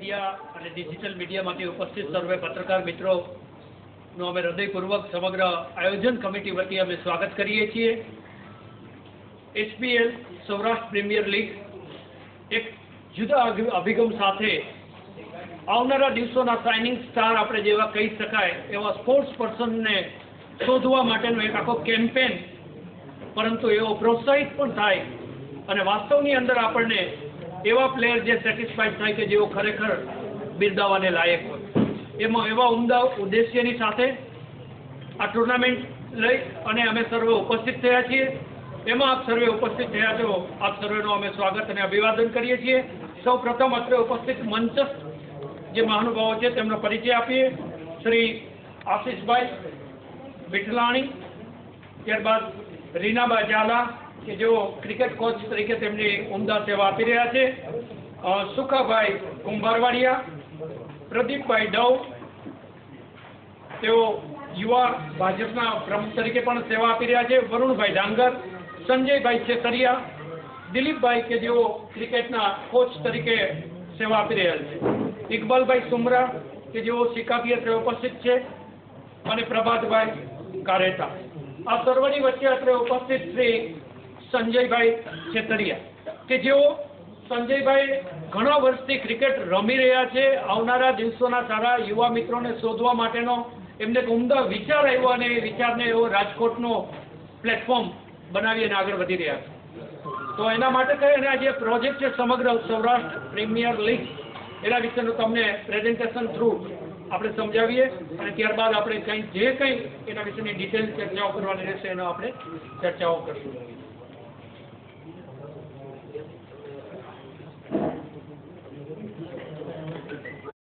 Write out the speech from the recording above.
Media અને digital મીડિયામાંથી ઉપસ્થિત સર્વે પત્રકાર મિત્રોનો અમે હૃદયપૂર્વક સમગ્ર આયોજન કમિટી વતી અમે સ્વાગત કરીએ છીએ। એચપીએલ સૌરાષ્ટ્ર પ્રીમિયર લીગ એક જુદા અભિગમ સાથે આવનારા દિવસોના શાઇનિંગ સ્ટાર આપણે જેવા કહી શકાય એવા સ્પોર્ટ્સ પર્સનને શોધવા માટેનો એક આખો કેમ્પેન, પરંતુ એવો પ્રોત્સાહિત પણ થાય અને વાસ્તવની અંદર આપણને એવા પ્લેયર જે સેટિસ્ફાઈડ થાય કે જેઓ ખરેખર બિરદાવાને લાયક હોય, એમાં એવા ઉમદા ઉદ્દેશ્યની સાથે આ ટુર્નામેન્ટ લઈ અને અમે સર્વે ઉપસ્થિત થયા છીએ। એમાં આપ સર્વે ઉપસ્થિત થયા છો, આપ સર્વેનો અમે સ્વાગત અને અભિવાદન કરીએ છીએ। સૌ પ્રથમ અત્રે ઉપસ્થિત મંચસ્થ જે મહાનુભાવો છે તેમનો પરિચય આપીએ। શ્રી આશીષભાઈ વિઠલાણી, ત્યારબાદ રીનાબા ઝાલા કે જેઓ ક્રિકેટ કોચ તરીકે તેમની ઉમદા સેવા આપી રહ્યા છે, સુખાભાઈ કુંભારવાડિયા, પ્રદીપભાઈ ડવ, તેઓ યુવા ભાજપના પ્રમુખ તરીકે પણ સેવા આપી રહ્યા છે, વરુણભાઈ ડાંગર, સંજયભાઈ છેતરિયા, દિલીપભાઈ કે જેઓ ક્રિકેટના કોચ તરીકે સેવા આપી રહ્યા છે, ઇકબાલભાઈ સુમરા કે જેઓ સિકાપી અત્રે ઉપસ્થિત છે, અને પ્રભાતભાઈ કારેતા। આ સર્વની વચ્ચે અત્રે ઉપસ્થિત શ્રી સંજયભાઈ છેતરિયા કે જેઓ સંજયભાઈ ઘણા વર્ષથી ક્રિકેટ રમી રહ્યા છે। આવનારા દિવસોના સારા યુવા મિત્રોને શોધવા માટેનો એમને એક ઉમદા વિચાર આવ્યો અને એ વિચારને એવો રાજકોટનો પ્લેટફોર્મ બનાવી અને આગળ વધી રહ્યા છે। તો એના માટે કહીને આ જે પ્રોજેક્ટ છે સમગ્ર સૌરાષ્ટ્ર પ્રીમિયર લીગ, એના વિશેનું તમને પ્રેઝન્ટેશન થ્રુ આપણે સમજાવીએ અને ત્યારબાદ આપણે જે કંઈ એના વિશેની ડિટેલ ચર્ચાઓ કરવાની રહેશે એનો આપણે ચર્ચાઓ કરશું।